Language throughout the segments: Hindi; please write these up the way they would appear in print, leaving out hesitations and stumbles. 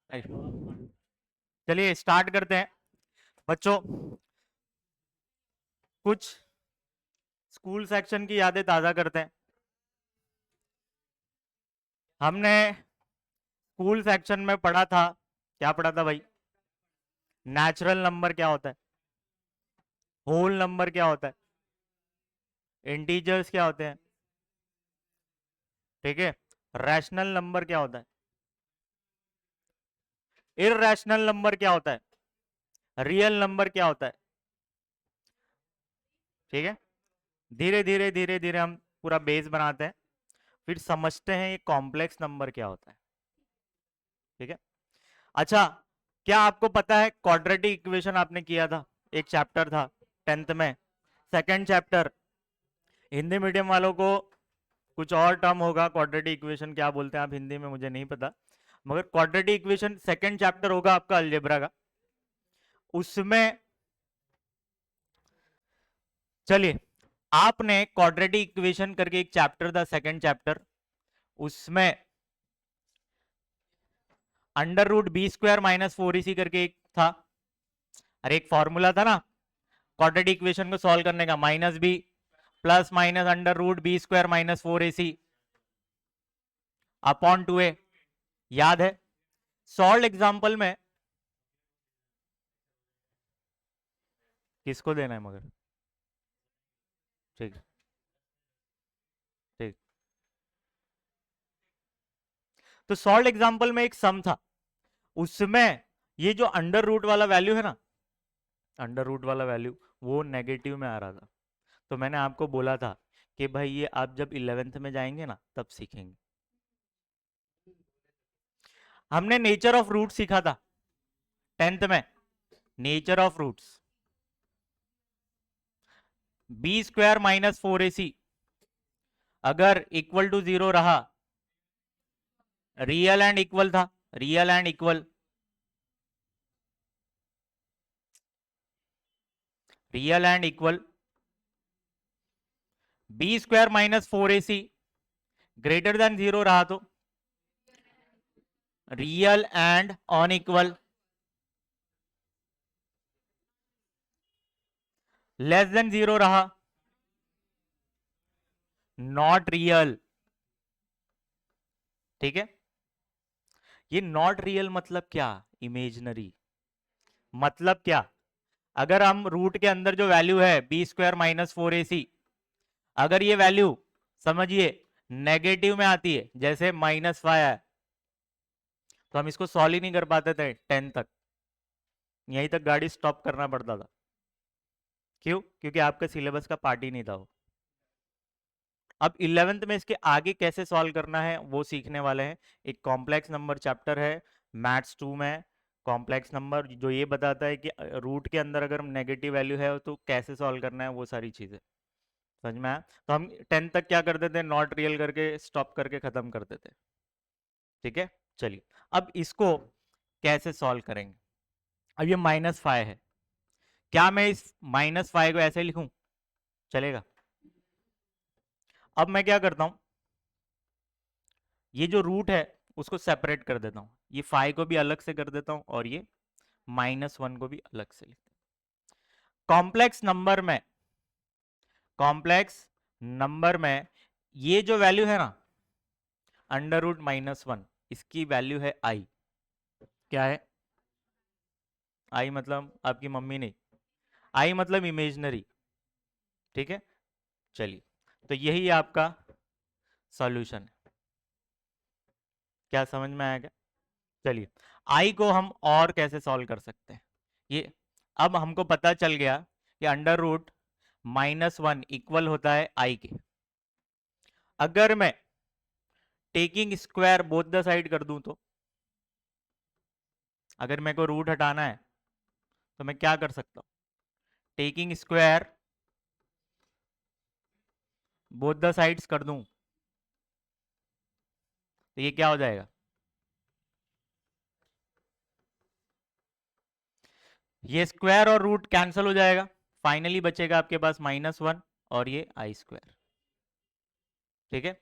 चलिए स्टार्ट करते हैं बच्चों। कुछ स्कूल सेक्शन की यादें ताजा करते हैं। हमने स्कूल सेक्शन में पढ़ा था, क्या पढ़ा था भाई? नेचुरल नंबर क्या होता है, होल नंबर क्या होता है, इंटीजर्स क्या होते हैं, ठीक है। रैशनल नंबर क्या होता है, इररैशनल नंबर क्या होता है, रियल नंबर क्या होता है, ठीक है। धीरे धीरे धीरे धीरे हम पूरा बेस बनाते हैं, फिर समझते हैं ये कॉम्प्लेक्स नंबर क्या होता है, ठीक है। अच्छा, क्या आपको पता है क्वाड्रेटिक इक्वेशन आपने किया था, एक चैप्टर था 10th में, सेकंड चैप्टर। हिंदी मीडियम वालों को कुछ और टर्म होगा, क्वाड्रेटिक इक्वेशन क्या बोलते हैं आप हिंदी में मुझे नहीं पता, मगर क्वाड्रेटिक इक्वेशन सेकंड चैप्टर होगा आपका अलजेब्रा का, उसमें चलिए आपने क्वाड्रेटिक इक्वेशन करके एक चैप्टर था सेकंड चैप्टर, उसमें under root b square minus 4ac करके एक था। अरे एक फॉर्मूला था ना क्वाड्रेटिक इक्वेशन को सॉल्व करने का, minus b plus minus under root b square minus 4ac upon 2a, याद है? सॉल्व एग्जाम्पल में किसको देना है मगर, ठीक ठीक। तो सॉल्व एग्जाम्पल में एक सम था, उसमें ये जो अंडर रूट वाला वैल्यू है ना, अंडर रूट वाला वैल्यू वो नेगेटिव में आ रहा था। तो मैंने आपको बोला था कि भाई ये आप जब 11th में जाएंगे ना तब सीखेंगे। हमने नेचर ऑफ रूट सीखा था 10th में, nature of roots. B square minus 4ac अगर इक्वल टू 0 रहा, रियल एंड इक्वल था, real and equal, real and equal, B square minus 4ac greater than 0 रहा तो real and unequal, less than 0 रहा नॉट रियल, ठीक है। ये नॉट रियल मतलब क्या, इमेजनरी मतलब क्या, अगर हम रूट के अंदर जो वैल्यू है बी स्क्वायर माइनस 4ac, अगर ये वैल्यू समझिए नेगेटिव में आती है, जैसे -5 है, तो हम इसको सॉल्व ही नहीं कर पाते थे 10 तक, यहीं तक गाड़ी स्टॉप करना पड़ता था। क्यों? क्योंकि आपके सिलेबस का पार्ट ही नहीं था वो। अब 11th में इसके आगे कैसे सॉल्व करना है वो सीखने वाले हैं। एक कॉम्प्लेक्स नंबर चैप्टर है मैथ्स 2 में, कॉम्प्लेक्स नंबर, जो ये बताता है कि रूट के अंदर अगर नेगेटिव वैल्यू है तो कैसे सॉल्व करना है, वो सारी चीजें समझ में आया। तो हम 10 तक क्या करते थे, नॉट रियल करके स्टॉप करके खत्म करते थे, ठीक है। चलिए अब इसको कैसे सॉल्व करेंगे। अब ये -5 है, क्या मैं इस -5 को ऐसे लिखूं, चलेगा? अब मैं क्या करता हूं, ये जो रूट है उसको सेपरेट कर देता हूं, ये 5 को भी अलग से कर देता हूं और ये -1 को भी अलग से लिखता हूं। कॉम्प्लेक्स नंबर में, कॉम्प्लेक्स नंबर में ये जो वैल्यू है ना अंडर रूट -1, इसकी वैल्यू है आई। क्या है? आई मतलब आपकी मम्मी नहीं, आई मतलब इमेजनरी, ठीक है। चलिए तो यही आपका सॉल्यूशन है, क्या समझ में आएगा? चलिए आई को हम और कैसे सॉल्व कर सकते हैं, ये अब हमको पता चल गया कि अंडर रूट -1 इक्वल होता है आई के। अगर मैं taking square both the side कर दूं तो, अगर मेरे को रूट हटाना है तो मैं क्या कर सकता हूं, taking square both the sides कर दूं तो ये क्या हो जाएगा, ये स्क्वायर और रूट कैंसिल हो जाएगा, फाइनली बचेगा आपके पास -1 और ये आई स्क्वायर, ठीक है।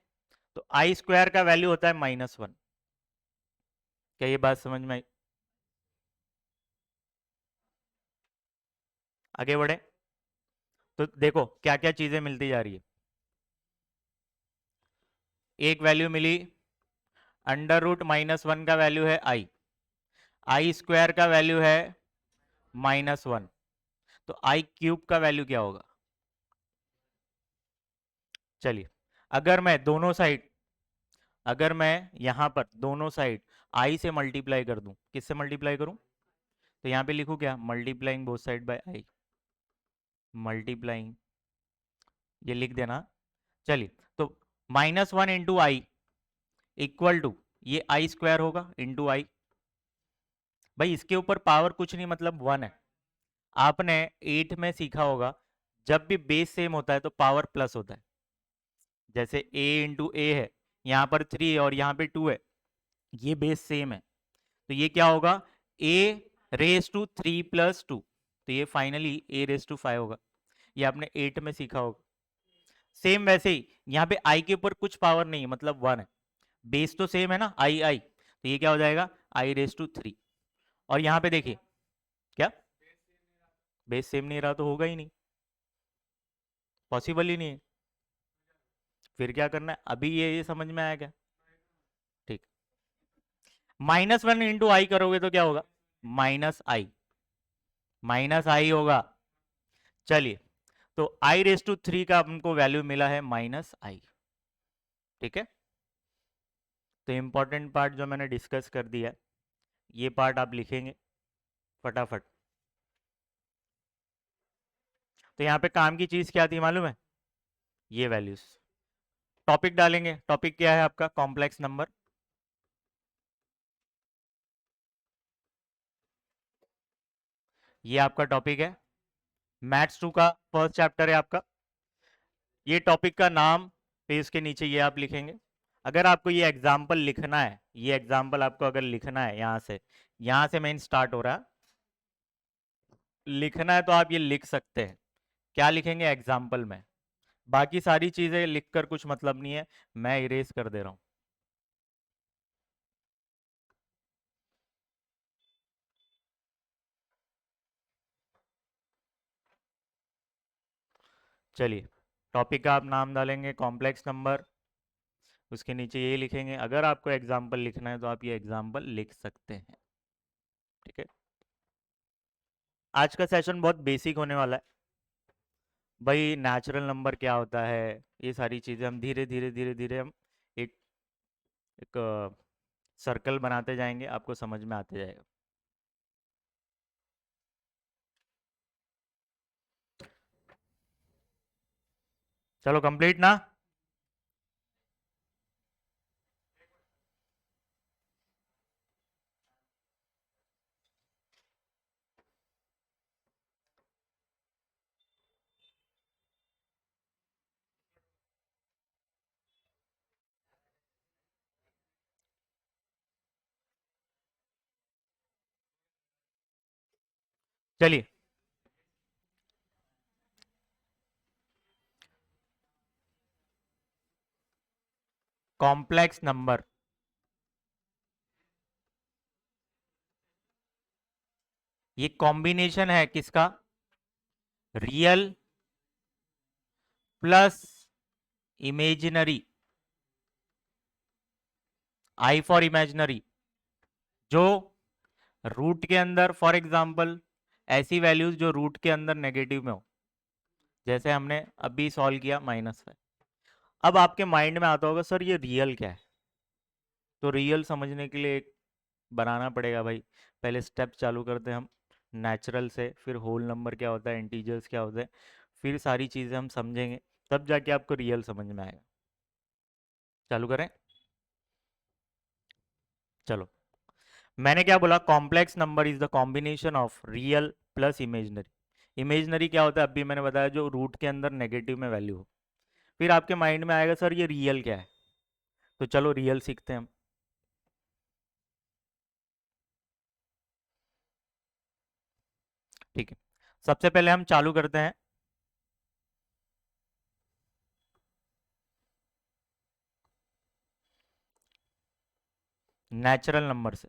तो आई स्क्वायर का वैल्यू होता है -1, क्या ये बात समझ में आई? आगे बढ़े तो देखो क्या क्या चीजें मिलती जा रही है। एक वैल्यू मिली, अंडर रूट -1 का वैल्यू है आई, आई स्क्वायर का वैल्यू है -1, तो आई क्यूब का वैल्यू क्या होगा? चलिए, अगर मैं दोनों साइड, अगर मैं यहां पर दोनों साइड आई से मल्टीप्लाई कर दूं, किससे मल्टीप्लाई करूं? तो यहां पे लिखूं क्या? Multiplying both side by I, multiplying, ये लिख देना। चलिए, तो -1 इंटू आई इक्वल टू, ये आई स्क्वायर होगा इंटू आई। भाई इसके ऊपर पावर कुछ नहीं, मतलब 1 है। आपने 8 में सीखा होगा, जब भी बेस सेम होता है तो पावर प्लस होता है। जैसे a इंटू ए है, यहाँ पर 3 है और यहाँ पे 2 है, ये बेस सेम है, तो ये क्या होगा? a रेस टू 3 प्लस 2, तो ये फाइनली a रेस टू 5 होगा। ये आपने 8 में सीखा होगा। सेम वैसे ही यहाँ पे i के ऊपर कुछ पावर नहीं है, मतलब 1 है, बेस तो सेम है ना, आई आई, तो ये क्या हो जाएगा? i raise to 3। और यहाँ पे देखिए क्या, बेस सेम नहीं रहा तो होगा ही नहीं, पॉसिबल ही नहीं है। फिर क्या करना है अभी, ये समझ में आया क्या? ठीक, -1 इंटू आई करोगे तो क्या होगा? माइनस आई, माइनस आई होगा। चलिए, तो आई रेस टू 3 का हमको वैल्यू मिला है -आई। ठीक है, तो इंपॉर्टेंट पार्ट जो मैंने डिस्कस कर दिया, ये पार्ट आप लिखेंगे फटाफट। तो यहाँ पे काम की चीज क्या थी मालूम है? ये वैल्यूज। टॉपिक डालेंगे, टॉपिक क्या है आपका? Complex number. ये आपका टॉपिक है, मैथ्स 2 का फर्स्ट चैप्टर है आपका। ये टॉपिक का नाम पेज के नीचे ये आप लिखेंगे। अगर आपको ये एग्जाम्पल लिखना है, ये एग्जाम्पल आपको अगर लिखना है, यहाँ से मेन स्टार्ट हो रहा है, लिखना है तो आप ये लिख सकते हैं। क्या लिखेंगे एग्जाम्पल में? बाकी सारी चीजें लिखकर कुछ मतलब नहीं है, मैं इरेज कर दे रहा हूं। चलिए, टॉपिक का आप नाम डालेंगे कॉम्प्लेक्स नंबर, उसके नीचे ये लिखेंगे। अगर आपको एग्जाम्पल लिखना है तो आप ये एग्जाम्पल लिख सकते हैं। ठीक है, आज का सेशन बहुत बेसिक होने वाला है भाई। नेचुरल नंबर क्या होता है, ये सारी चीज़ें हम धीरे धीरे धीरे धीरे हम एक एक सर्कल बनाते जाएंगे, आपको समझ में आते जाएगा। चलो कंप्लीट ना। चलिए, कॉम्प्लेक्स नंबर, ये कॉम्बिनेशन है किसका? Real plus imaginary, I for imaginary, जो रूट के अंदर, फॉर एग्जांपल ऐसी वैल्यूज जो रूट के अंदर नेगेटिव में हो, जैसे हमने अभी सॉल्व किया -5। अब आपके माइंड में आता होगा सर ये रियल क्या है? तो रियल समझने के लिए एक बनाना पड़ेगा भाई। पहले स्टेप चालू करते हैं हम नेचुरल से, फिर होल नंबर क्या होता है, इंटीजर्स क्या होते हैं, फिर सारी चीज़ें हम समझेंगे, तब जाके आपको रियल समझ में आएगा। चालू करें? चलो, मैंने क्या बोला? Complex number is the combination of real plus imaginary. Imaginary क्या होता है? अभी मैंने बताया, जो रूट के अंदर नेगेटिव में वैल्यू हो। फिर आपके माइंड में आएगा सर ये रियल क्या है? तो चलो रियल सीखते हैं हम। ठीक है, सबसे पहले हम चालू करते हैं नेचुरल नंबर से।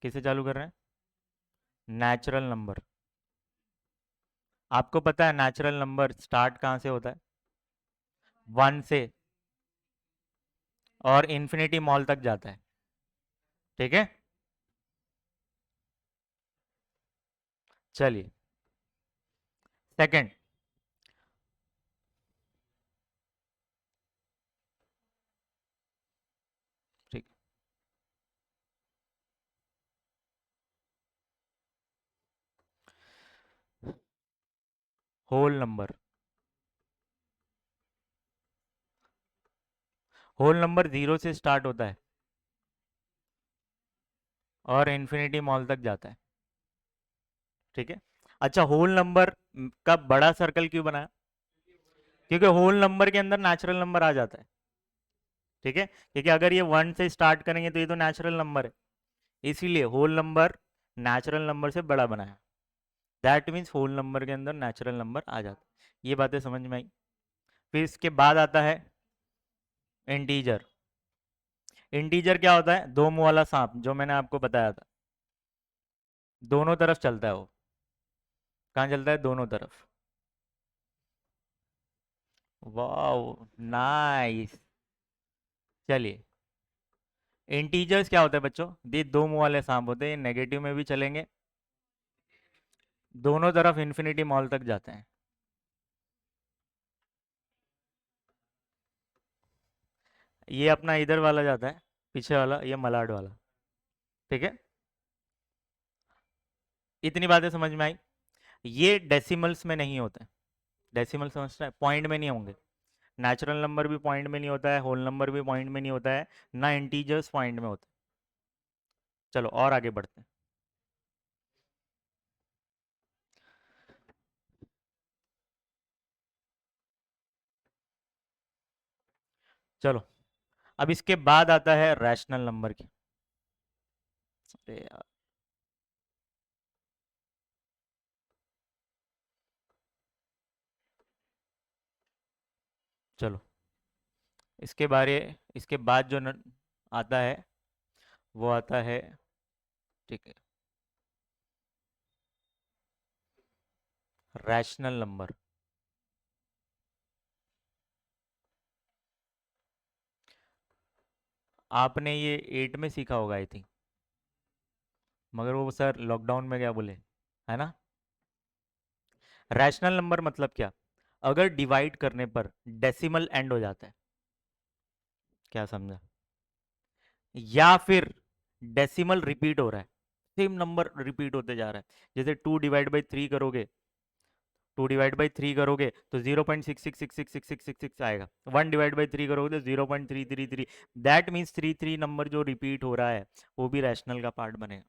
किसे चालू कर रहे हैं? Natural number. आपको पता है नेचुरल नंबर स्टार्ट कहाँ से होता है? 1 से, और इन्फिनिटी मॉल तक जाता है। ठीक है, चलिए सेकंड। ठीक, होल नंबर। होल नंबर 0 से स्टार्ट होता है और इन्फिनिटी मॉल तक जाता है। ठीक है, अच्छा होल नंबर का बड़ा सर्कल क्यों बनाया? क्योंकि होल नंबर के अंदर नेचुरल नंबर आ जाता है। ठीक है, क्योंकि अगर ये 1 से स्टार्ट करेंगे तो ये तो नेचुरल नंबर है, इसीलिए होल नंबर नेचुरल नंबर से बड़ा बनाया। दैट मीन्स होल नंबर के अंदर नेचुरल नंबर आ जाता है। ये बातें समझ में आई। फिर इसके बाद आता है इंटीजर। इंटीजर क्या होता है? दो मुंह वाला सांप, जो मैंने आपको बताया था। दोनों तरफ चलता है वो। कहाँ चलता है? दोनों तरफ। वाह, नाइस। चलिए, इंटीजर्स क्या होता है बच्चों? ये दो मुंह वाले सांप होते हैं, नेगेटिव में भी चलेंगे, दोनों तरफ इन्फिनिटी मॉल तक जाते हैं। ये अपना इधर वाला जाता है, पीछे वाला, ये मलाड वाला। ठीक है, इतनी बातें समझ में आई। ये डेसिमल्स में नहीं होते। डेसिमल समझता है? पॉइंट में नहीं होंगे। नेचुरल नंबर भी पॉइंट में नहीं होता है, होल नंबर भी पॉइंट में नहीं होता है, ना इंटीजर्स पॉइंट में होते हैं। चलो और आगे बढ़ते हैं। चलो, अब इसके बाद आता है रैशनल नंबर की। अरे यार, चलो इसके बाद जो आता है वो आता है, ठीक है, रैशनल नंबर। आपने ये 8 में सीखा होगा आई थिंक, मगर वो सर लॉकडाउन में क्या बोले, है ना? रैशनल नंबर मतलब क्या? अगर डिवाइड करने पर डेसिमल एंड हो जाता है, क्या समझा? या फिर डेसिमल रिपीट हो रहा है, सेम नंबर रिपीट होते जा रहा है, जैसे 2/3 करोगे, 2/3 करोगे तो 0.66666666 आएगा। 1/3 करोगे तो 0.333। दैट मीन्स 33 नंबर जो रिपीट हो रहा है वो भी रैशनल का पार्ट बनेगा।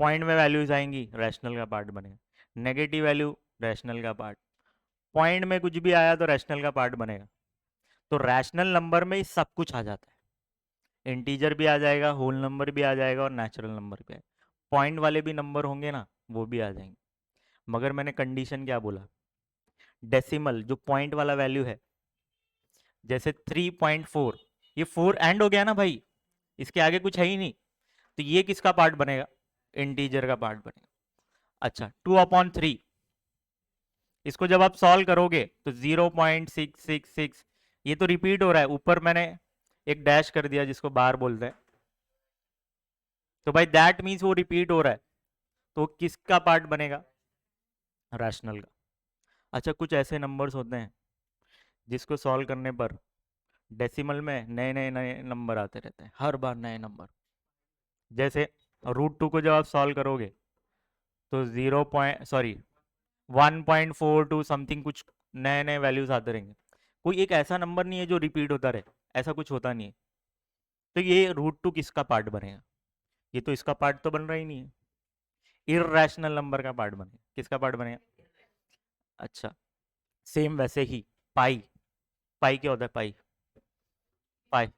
पॉइंट में वैल्यूज आएंगी, रैशनल का पार्ट बनेगा। नेगेटिव वैल्यू, रैशनल का पार्ट। पॉइंट में कुछ भी आया तो रैशनल का पार्ट बनेगा। तो रैशनल नंबर में सब कुछ आ जाता है, इंटीजर भी आ जाएगा, होल नंबर भी आ जाएगा और नेचुरल नंबर भी आएगा। पॉइंट वाले भी नंबर होंगे ना, वो भी आ जाएंगे। मगर मैंने कंडीशन क्या बोला? डेसिमल जो पॉइंट वाला वैल्यू है, जैसे 3.4, ये 4 एंड हो गया ना भाई, इसके आगे कुछ है ही नहीं, तो ये किसका पार्ट बनेगा? इंटीजर का पार्ट बनेगा। अच्छा, 2/3, इसको जब आप सॉल्व करोगे तो 0.666, ये तो रिपीट हो रहा है, ऊपर मैंने एक डैश कर दिया जिसको बार बोलते हैं, तो भाई दैट मीन्स वो रिपीट हो रहा है, तो किसका पार्ट बनेगा? रैशनल का। अच्छा, कुछ ऐसे नंबर्स होते हैं जिसको सॉल्व करने पर डेसिमल में नए नए नए नंबर आते रहते हैं, हर बार नए नंबर। जैसे √2 को जब आप सॉल्व करोगे तो 1.42 समथिंग कुछ नए नए वैल्यूज आते रहेंगे। कोई एक ऐसा नंबर नहीं है जो रिपीट होता रहे, ऐसा कुछ होता नहीं है। तो ये √2 किसका पार्ट बनेगा? ये तो इसका पार्ट तो बन रहा ही नहीं है, इर्रेशनल नंबर का पार्ट बनेगा। किसका पार्ट बनेगा? अच्छा, सेम वैसे ही पाई। पाई क्या होता है? पाई, पाई,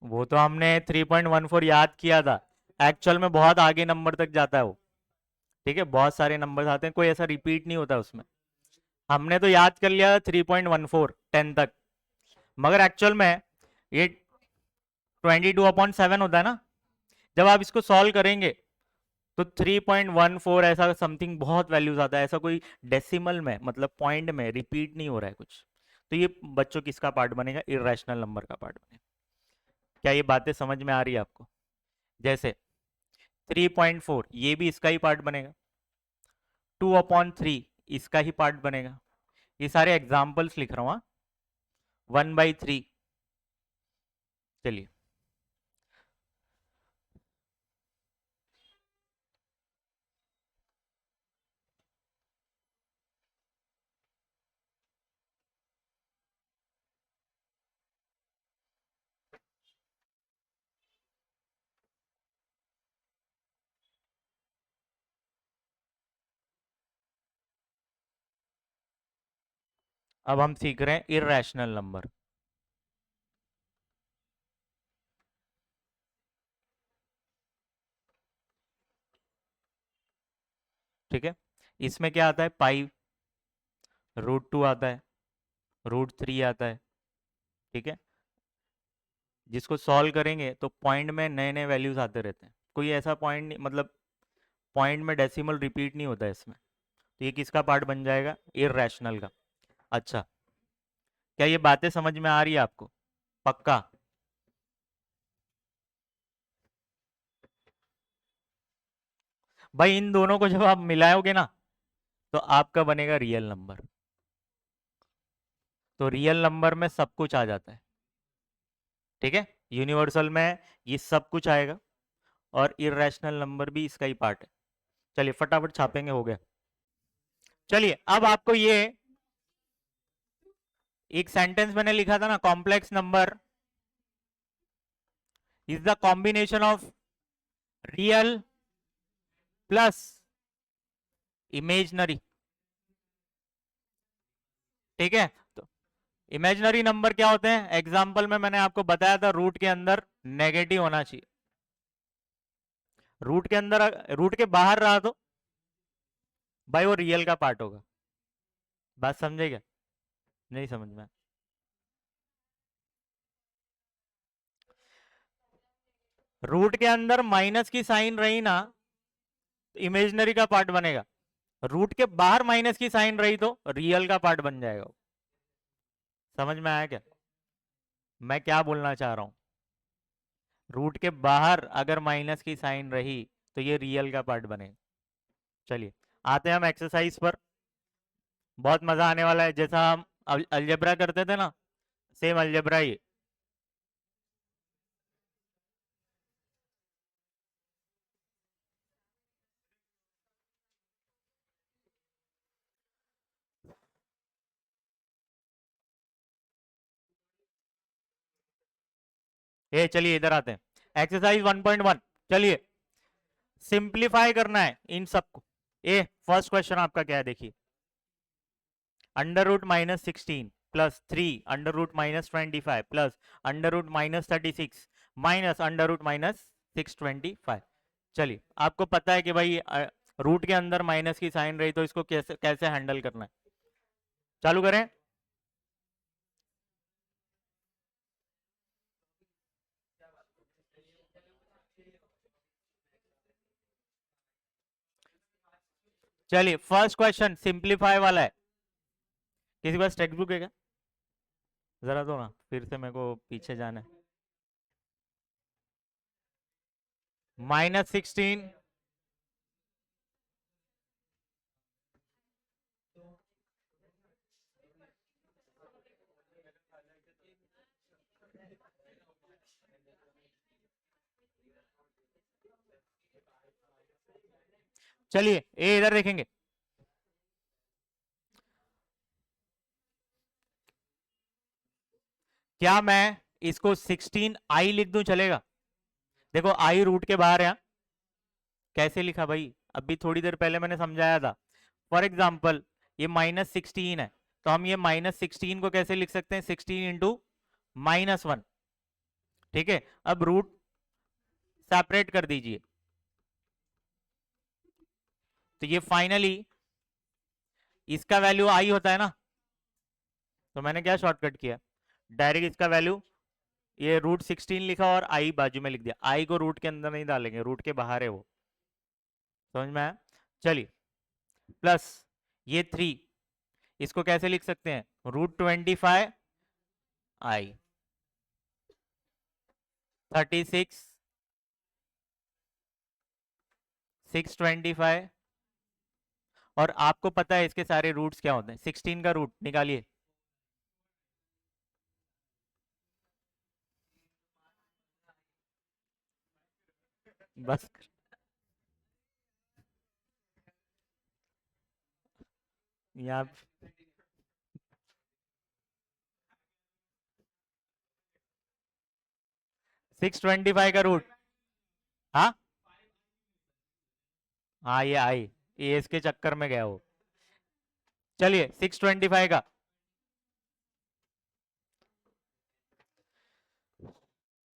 वो तो हमने 3.14 याद किया था। एक्चुअल में बहुत आगे नंबर तक जाता है वो। ठीक है, बहुत सारे नंबर आते हैं, कोई ऐसा रिपीट नहीं होता उसमें। हमने तो याद कर लिया 3.14 10 तक, मगर एक्चुअल में ये 22/7 होता है ना। जब आप इसको सॉल्व करेंगे तो 3.14 ऐसा समथिंग बहुत वैल्यूज आता है, ऐसा कोई डेसिमल में मतलब पॉइंट में रिपीट नहीं हो रहा है कुछ। तो ये बच्चों किसका पार्ट बनेगा, इरेशनल नंबर का पार्ट बनेगा। क्या ये बातें समझ में आ रही है आपको? जैसे 3.4 ये भी इसका ही पार्ट बनेगा, 2/3 इसका ही पार्ट बनेगा। ये सारे एग्जाम्पल्स लिख रहा हूँ, 1/3। चलिए अब हम सीख रहे हैं इरेशनल नंबर। ठीक है, इसमें क्या आता है, पाई, √2 आता है, √3 आता है। ठीक है, जिसको सॉल्व करेंगे तो पॉइंट में नए नए वैल्यूज आते रहते हैं, कोई ऐसा पॉइंट नहीं, मतलब पॉइंट में डेसिमल रिपीट नहीं होता है इसमें। तो ये किसका पार्ट बन जाएगा, इरेशनल का। अच्छा, क्या ये बातें समझ में आ रही है आपको? पक्का? भाई इन दोनों को जब आप मिलाओगे ना तो आपका बनेगा रियल नंबर। तो रियल नंबर में सब कुछ आ जाता है। ठीक है, यूनिवर्सल में ये सब कुछ आएगा, और इरेशनल नंबर भी इसका ही पार्ट है। चलिए फटाफट छापेंगे, हो गया। चलिए अब आपको ये एक सेंटेंस मैंने लिखा था ना, complex number is the combination of real plus imaginary. ठीक है, तो इमेजनरी नंबर क्या होते हैं, एग्जाम्पल में मैंने आपको बताया था, रूट के अंदर नेगेटिव होना चाहिए। रूट के अंदर, रूट के बाहर रहा तो भाई वो रियल का पार्ट होगा। बात समझे क्या? नहीं समझ में? रूट के अंदर माइनस की साइन रही ना, तो इमेजनरी का पार्ट बनेगा। रूट के बाहर माइनस की साइन रही तो रियल का पार्ट बन जाएगा। समझ में आया क्या मैं क्या बोलना चाह रहा हूं? रूट के बाहर अगर माइनस की साइन रही तो ये रियल का पार्ट बनेगा। चलिए आते हैं हम एक्सरसाइज पर, बहुत मजा आने वाला है। जैसा हम अलजेब्रा करते थे ना, सेम अलजेब्रा ही। ये चलिए इधर आते हैं, एक्सरसाइज 1.1। चलिए सिंप्लीफाई करना है इन सबको। ए फर्स्ट क्वेश्चन आपका क्या है, देखिए, √-16 प्लस 3 √-25 प्लस √-36 माइनस √-625। चलिए आपको पता है कि भाई रूट के अंदर माइनस की साइन रही तो इसको कैसे कैसे हैंडल करना है। चालू करें। चलिए फर्स्ट क्वेश्चन सिंप्लीफाई वाला है। किसी के पास टेक्स्ट बुक है क्या? जरा दो ना, फिर से मेरे को पीछे जाना है। -16, चलिए ए इधर देखेंगे। क्या मैं इसको 16i लिख दूं, चलेगा? देखो आई रूट के बाहर है। कैसे लिखा भाई, अभी थोड़ी देर पहले मैंने समझाया था। फॉर एग्जाम्पल ये -16 है, तो हम ये -16 को कैसे लिख सकते हैं, 16 इंटू -1। ठीक है, अब रूट सेपरेट कर दीजिए, तो ये फाइनली इसका वैल्यू आई होता है ना। तो मैंने क्या शॉर्टकट किया, डायरेक्ट इसका वैल्यू ये √16 लिखा और आई बाजू में लिख दिया। आई को रूट के अंदर नहीं डालेंगे, रूट के बाहर है वो। समझ में आया? चलिए, प्लस ये 3, इसको कैसे लिख सकते हैं? √25i, 36, 625, और आपको पता है इसके सारे रूट्स क्या होते हैं? 16 का रूट निकालिए। बस, यहाँ 625 का रूट, हाँ हाँ, ये आई, ये इसके चक्कर में गया वो। चलिए 625 का,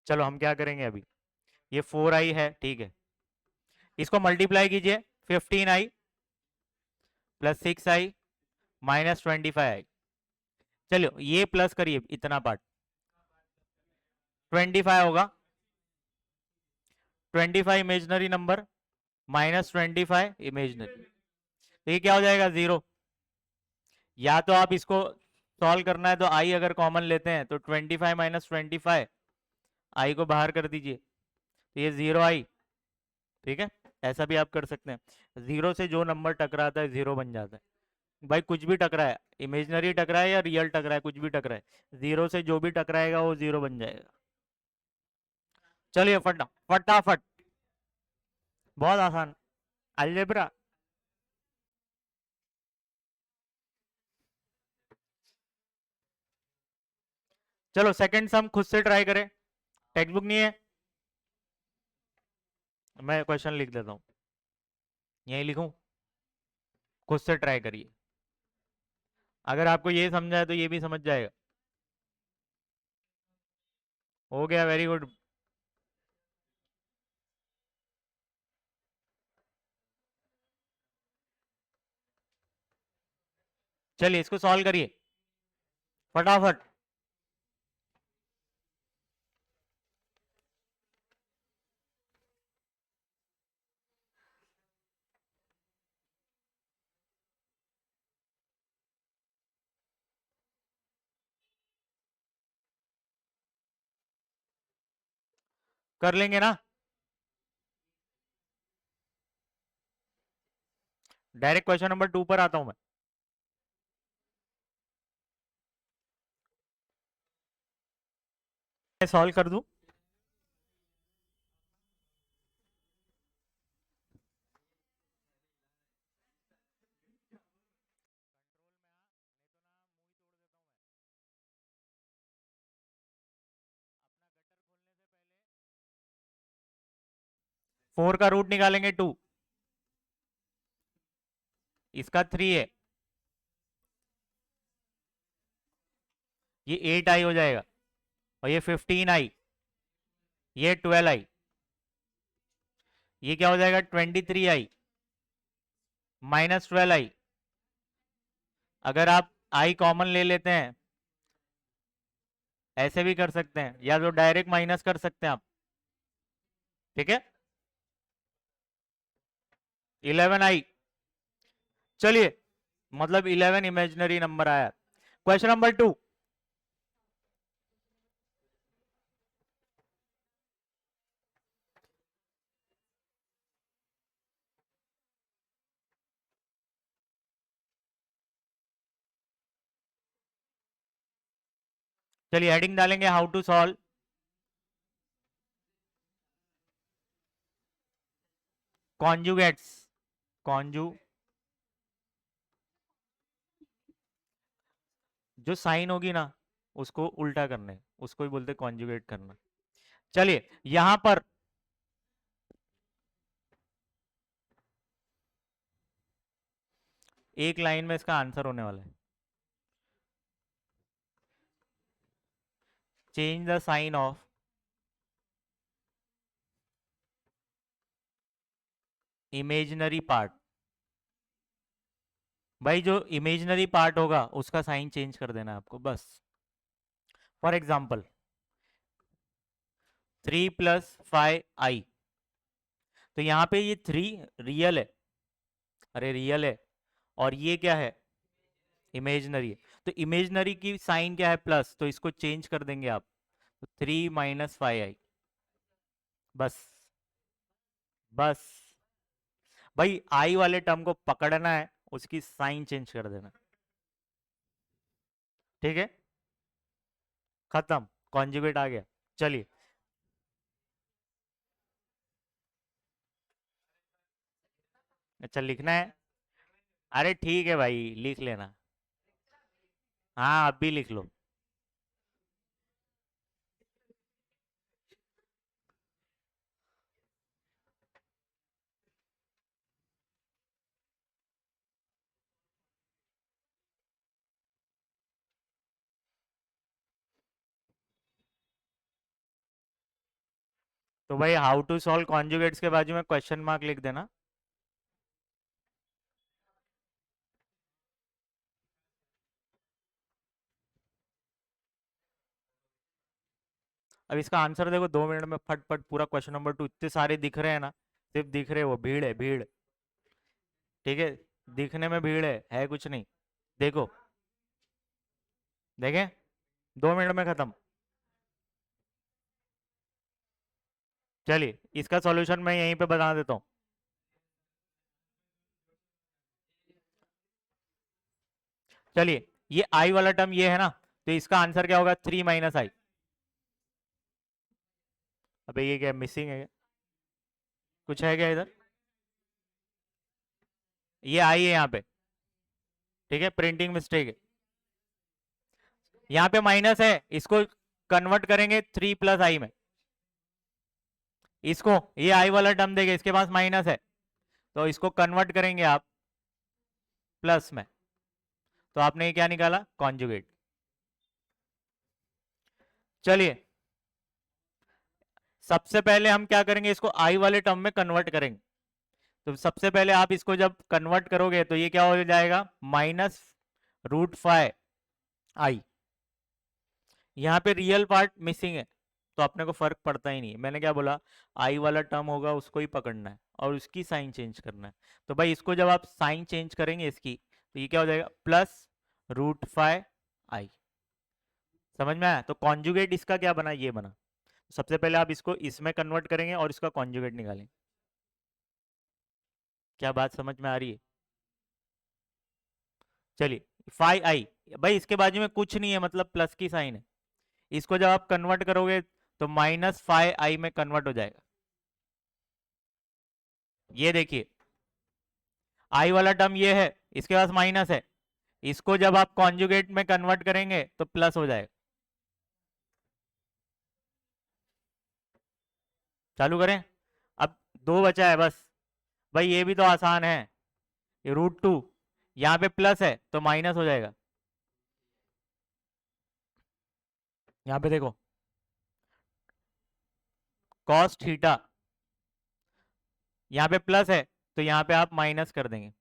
चलो हम क्या करेंगे अभी, ये 4i है, ठीक है, इसको मल्टीप्लाई कीजिए, 15i plus 6i minus 25i। चलो ये प्लस करिए इतना पार्ट, 25 होगा, 25 इमेजनरी नंबर माइनस 25 इमेजनरी, तो ये क्या हो जाएगा? 0। या तो आप इसको सॉल्व करना है तो आई अगर कॉमन लेते हैं तो 25 माइनस 25, आई को बाहर कर दीजिए, तो ये 0 आई, ठीक है, ऐसा भी आप कर सकते हैं। 0 से जो नंबर टकराता है 0 बन जाता है। भाई कुछ भी टकरा है, इमेजनरी टकरा है या रियल टकरा है, कुछ भी टकरा है, 0 से जो भी टकराएगा वो 0 बन जाएगा। चलिए फटाफट, बहुत आसान, अलजेब्रा। चलो सेकंड सम खुद से ट्राई करें, टेक्स्ट बुक नहीं है, मैं क्वेश्चन लिख देता हूँ, यही लिखूं, खुद से ट्राई करिए, अगर आपको ये समझा है तो ये भी समझ जाएगा। हो गया, वेरी गुड। चलिए इसको सॉल्व करिए फटाफट। कर लेंगे ना? डायरेक्ट क्वेश्चन नंबर 2 पर आता हूं मैं सॉल्व कर दूं। फोर का रूट निकालेंगे 2, इसका 3 है, ये 8i हो जाएगा, और ये 15i, ये 12i, ये क्या हो जाएगा? 23i minus 12i। अगर आप i कॉमन ले लेते हैं, ऐसे भी कर सकते हैं, या तो डायरेक्ट माइनस कर सकते हैं आप, ठीक है, 11i। चलिए, मतलब 11 इमेजिनरी नंबर आया। क्वेश्चन नंबर 2, चलिए हेडिंग डालेंगे हाउ टू सॉल्व कॉन्जुगेट्स, कॉन्जू, जो साइन होगी ना उसको उल्टा करने, उसको ही बोलते कॉन्जुगेट करना। चलिए यहां पर एक लाइन में इसका आंसर होने वाला है, change the sign of imaginary part. भाई जो इमेजिनरी पार्ट होगा उसका साइन चेंज कर देना है आपको बस। फॉर एग्जाम्पल 3 + 5i, तो यहाँ पे ये 3 रियल है, अरे रियल है, और ये क्या है, इमेजनरी है। तो इमेजनरी की साइन क्या है, प्लस, तो इसको चेंज कर देंगे आप, तो 3 - 5i। बस, बस भाई आई वाले टर्म को पकड़ना है, उसकी साइन चेंज कर देना, ठीक है, खत्म, कॉन्जुगेट आ गया। चलिए, अच्छा लिखना है, अरे ठीक है भाई, लिख लेना, हाँ अब भी लिख लो। तो भाई हाउ टू सॉल्व कॉन्जुगेट्स के बाजू में क्वेश्चन मार्क लिख देना। अब इसका आंसर देखो 2 मिनट में फटफट पूरा, क्वेश्चन नंबर 2, इतने सारे दिख रहे हैं ना, सिर्फ दिख रहे, वो भीड़ है भीड़, ठीक है, दिखने में भीड़ है कुछ नहीं, देखो, देखें, 2 मिनट में खत्म। चलिए इसका सॉल्यूशन मैं यहीं पे बता देता हूँ। चलिए, ये आई वाला टर्म ये है ना, तो इसका आंसर क्या होगा, 3 - i। अबे ये क्या मिसिंग है, कुछ है क्या इधर, ये आई है यहाँ पे, ठीक है, प्रिंटिंग मिस्टेक है, यहाँ पे माइनस है, इसको कन्वर्ट करेंगे 3 + i में, इसको, ये आई वाला टर्म देगा, इसके पास माइनस है, तो इसको कन्वर्ट करेंगे आप प्लस में, तो आपने ये क्या निकाला, कॉन्जुगेट। चलिए, सबसे पहले हम क्या करेंगे, इसको आई वाले टर्म में कन्वर्ट करेंगे। तो सबसे पहले आप इसको जब कन्वर्ट करोगे तो ये क्या हो जाएगा, -√5i। यहाँ पे रियल पार्ट मिसिंग है, तो अपने को फर्क पड़ता ही नहीं, मैंने क्या बोला, आई वाला टर्म होगा उसको ही पकड़ना है और उसकी साइन चेंज करना है। तो भाई इसको जब आप साइन चेंज करेंगे इसकी, तो ये क्या हो जाएगा, +√5i। समझ में आया, तो कॉन्जुगेट इसका क्या बना, ये बना। सबसे पहले आप इसको इसमें कन्वर्ट करेंगे और इसका कॉन्जुगेट निकालेंगे। क्या बात समझ में आ रही है। चलिए, 5i, भाई इसके बाजू में कुछ नहीं है, मतलब प्लस की साइन है, इसको जब आप कन्वर्ट करोगे तो -5i में कन्वर्ट हो जाएगा। ये देखिए, आई वाला टर्म ये है, इसके पास माइनस है, इसको जब आप कॉन्जुगेट में कन्वर्ट करेंगे तो प्लस हो जाएगा। चालू करें, अब 2 बचा है बस, भाई ये भी तो आसान है, ये √2, यहाँ पे प्लस है तो माइनस हो जाएगा, यहाँ पे देखो, कॉस थीटा, यहाँ पे प्लस है तो यहाँ पे आप माइनस कर देंगे,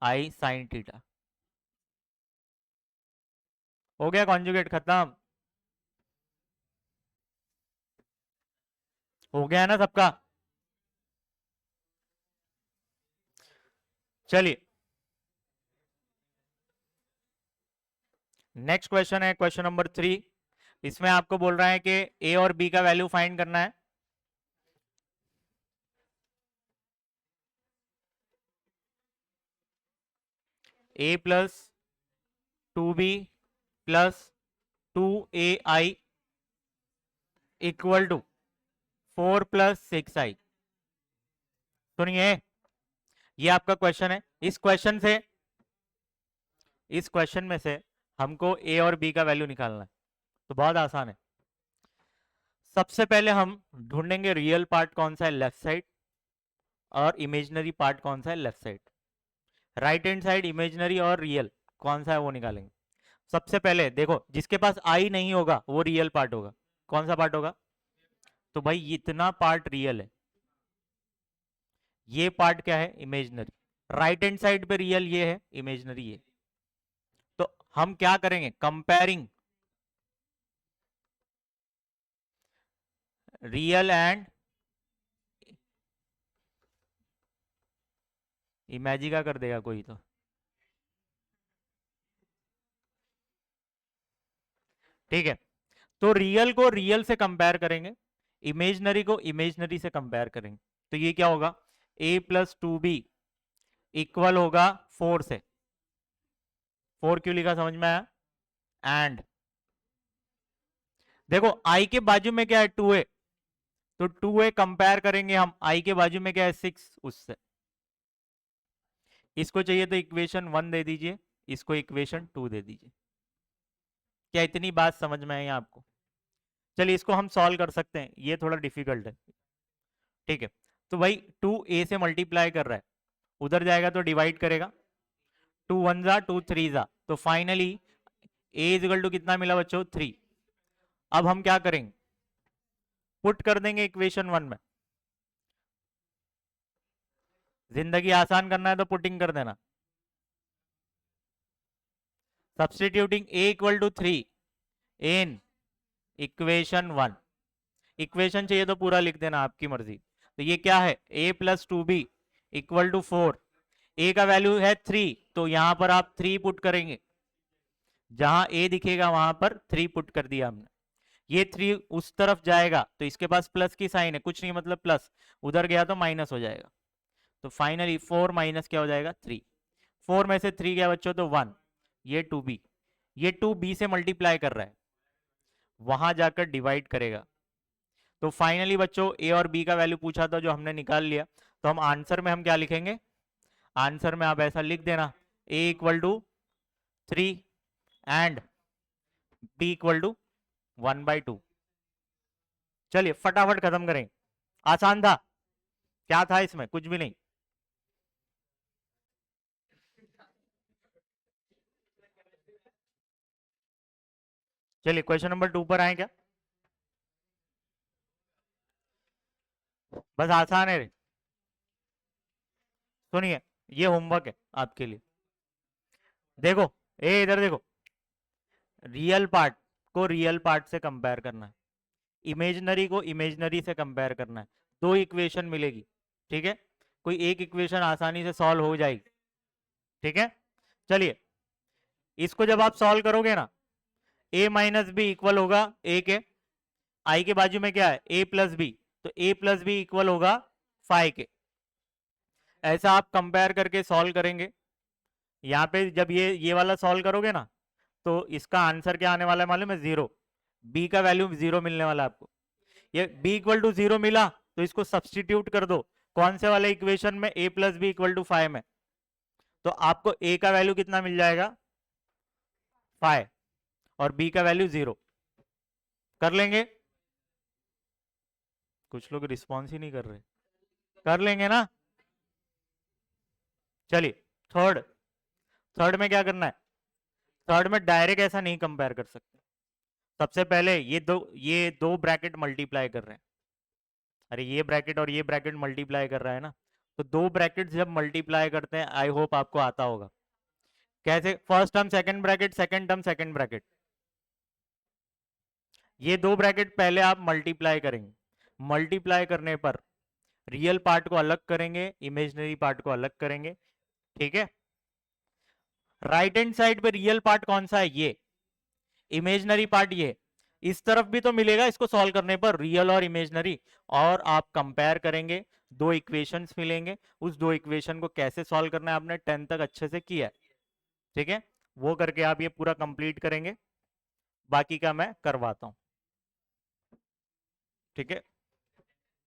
-i sin थीटा। हो गया कॉन्जुगेट, खत्म, हो गया है ना सबका। चलिए, नेक्स्ट क्वेश्चन है क्वेश्चन नंबर 3। इसमें आपको बोल रहा है कि ए और बी का वैल्यू फाइंड करना है। A plus 2b plus 2ai equal to 4 + 6i। सुनिए, ये आपका क्वेश्चन है, इस क्वेश्चन में से हमको ए और बी का वैल्यू निकालना है, तो बहुत आसान है। सबसे पहले हम ढूंढेंगे रियल पार्ट कौन सा है लेफ्ट साइड, और इमेजिनरी पार्ट कौन सा है left side. Right hand side imaginary और रियल कौन सा है वो निकालेंगे। सबसे पहले देखो, जिसके पास आई नहीं होगा वो रियल पार्ट होगा, कौन सा पार्ट होगा, तो भाई इतना पार्ट रियल है, ये पार्ट क्या है, इमेजिनरी। राइट हैंड साइड पे रियल ये है, इमेजिनरी ये। तो हम क्या करेंगे, कंपेयरिंग रियल एंड इमेजी का कर देगा कोई तो। ठीक है, तो रियल को रियल से कंपेयर करेंगे, इमेजनरी को इमेजनरी से कंपेयर करेंगे। तो ये क्या होगा, a plus two B equal होगा 4 से। 4 क्यों लिखा समझ में आया? एंड देखो i के बाजू में क्या है 2a, तो 2a कंपेयर करेंगे हम, i के बाजू में क्या है 6 उससे। इसको चाहिए तो इक्वेशन 1 दे दीजिए, इसको इक्वेशन 2 दे दीजिए। क्या इतनी बात समझ में आई आपको? चलिए इसको हम सॉल्व कर सकते हैं, ये थोड़ा डिफिकल्ट है। ठीक है, तो भाई 2a से मल्टीप्लाई कर रहा है, उधर जाएगा तो डिवाइड करेगा, 2 1 जा 2 3 जा, तो फाइनली a इजिकल टू कितना मिला बच्चों 3। अब हम क्या करेंगे, पुट कर देंगे इक्वेशन 1 में। जिंदगी आसान करना है तो पुटिंग कर देना। Substituting a equal to 3 in equation 1। Equation चाहिए तो पूरा लिख देना, आपकी मर्जी। तो ये क्या है, a plus two B equal to 4। a का वैल्यू है 3, तो यहां पर आप 3 पुट करेंगे, जहां a दिखेगा वहां पर 3 पुट कर दिया हमने। ये 3 उस तरफ जाएगा तो इसके पास प्लस की साइन है, कुछ नहीं मतलब प्लस, उधर गया तो माइनस हो जाएगा। तो फाइनली 4 माइनस क्या हो जाएगा 3। 4 में से 3 गया बच्चों तो 1। ये 2b, ये 2b से मल्टीप्लाई कर रहा है, वहां जाकर डिवाइड करेगा। तो फाइनली बच्चों a और b का वैल्यू पूछा था जो हमने निकाल लिया। तो हम आंसर में हम क्या लिखेंगे, आंसर में आप ऐसा लिख देना, a equal to 3 and b equal to 1/2। चलिए फटाफट खत्म करें, आसान था, क्या था इसमें, कुछ भी नहीं। चलिए क्वेश्चन नंबर 2 पर आए क्या? बस आसान है रे। सुनिए, ये होमवर्क है आपके लिए। देखो, ए इधर देखो, रियल पार्ट को रियल पार्ट से कंपेयर करना है, इमेजनरी को इमेजनरी से कंपेयर करना है। दो इक्वेशन मिलेगी, ठीक है, कोई एक इक्वेशन आसानी से सॉल्व हो जाएगी। ठीक है, चलिए इसको जब आप सॉल्व करोगे ना, a माइनस बी इक्वल होगा a के, i के बाजू में क्या है a प्लस बी, तो a प्लस बी इक्वल होगा 5 के। ऐसा आप कंपेयर करके सॉल्व करेंगे। यहाँ पे जब ये वाला सॉल्व करोगे ना, तो इसका आंसर क्या आने वाला है मालूम है, 0। b का वैल्यू 0 मिलने वाला है आपको। ये b इक्वल टू 0 मिला तो इसको सब्सटीट्यूट कर दो, कौन से वाले इक्वेशन में, a plus B equal to 5 में, तो आपको a का वैल्यू कितना मिल जाएगा 5 और b का वैल्यू 0। कर लेंगे? कुछ लोग रिस्पॉन्स ही नहीं कर रहे, कर लेंगे ना? चलिए थर्ड, थर्ड में क्या करना है, थर्ड में डायरेक्ट ऐसा नहीं कंपेयर कर सकते। सबसे पहले ये दो ब्रैकेट मल्टीप्लाई कर रहे हैं, अरे ये ब्रैकेट और ये ब्रैकेट मल्टीप्लाई कर रहा है ना, तो दो ब्रैकेट जब मल्टीप्लाई करते हैं, आई होप आपको आता होगा कैसे, first term second bracket, second term second bracket, ये दो ब्रैकेट पहले आप मल्टीप्लाई करेंगे। मल्टीप्लाई करने पर रियल पार्ट को अलग करेंगे, इमेजिनरी पार्ट को अलग करेंगे। ठीक है, राइट हैंड साइड पे रियल पार्ट कौन सा है, ये इमेजिनरी पार्ट ये, इस तरफ भी तो मिलेगा इसको सॉल्व करने पर, रियल और इमेजिनरी, और आप कंपेयर करेंगे, दो इक्वेशंस मिलेंगे, उस दो इक्वेशन को कैसे सॉल्व करना है आपने 10 तक अच्छे से किया है। ठीक है, वो करके आप ये पूरा कंप्लीट करेंगे, बाकी का मैं करवाता हूं। ठीक है।